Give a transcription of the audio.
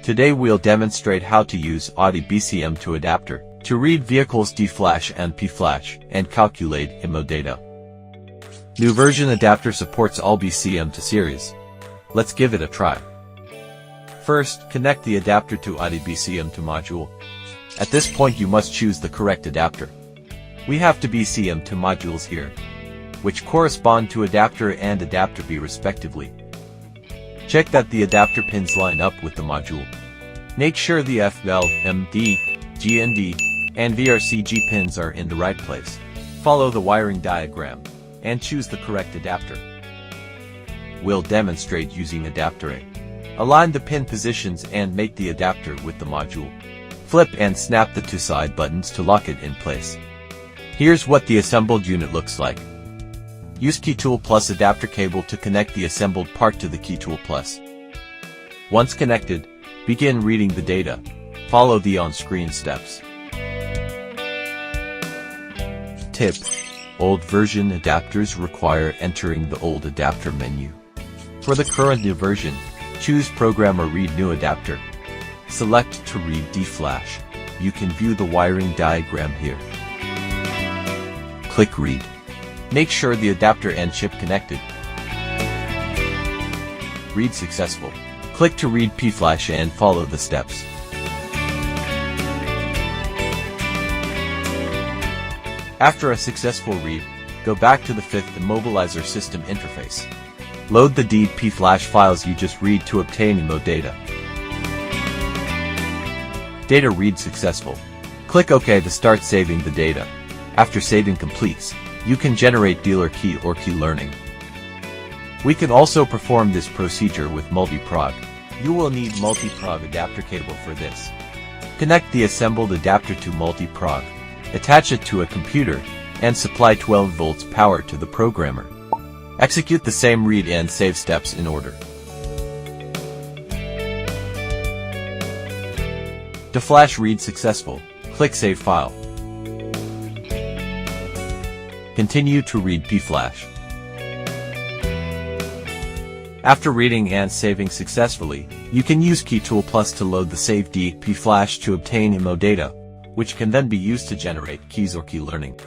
Today we'll demonstrate how to use Audi BCM2 adapter to read vehicles DFLASH and PFLASH and calculate immo data. New version adapter supports all BCM2 series. Let's give it a try. First, connect the adapter to Audi BCM2 module. At this point you must choose the correct adapter. We have two BCM2 modules here, which correspond to adapter A and adapter B respectively. Check that the adapter pins line up with the module. Make sure the FL, MD, GND, and VRCG pins are in the right place. Follow the wiring diagram and choose the correct adapter. We'll demonstrate using adapter A. Align the pin positions and make the adapter with the module. Flip and snap the two side buttons to lock it in place. Here's what the assembled unit looks like. Use KeyTool Plus adapter cable to connect the assembled part to the KeyTool Plus. Once connected, begin reading the data. Follow the on-screen steps. Tip: old version adapters require entering the old adapter menu. For the current new version, choose Program or Read New Adapter. Select to read DFLASH. You can view the wiring diagram here. Click Read. Make sure the adapter and chip connected. Read successful. Click to read PFLASH and follow the steps. After a successful read, go back to the 5th Immobilizer System interface. Load the PFLASH files you just read to obtain immo data. Data read successful. Click OK to start saving the data. After saving completes, you can generate dealer key or key learning. We can also perform this procedure with multi-Prog. You will need multi-Prog adapter cable for this. Connect the assembled adapter to multi-Prog, attach it to a computer, and supply 12 volts power to the programmer. Execute the same read and save steps in order. DFLASH read successful. Click Save File. Continue to read PFLASH. After reading and saving successfully, you can use KeyTool Plus to load the saved PFLASH to obtain immo data, which can then be used to generate keys or key learning.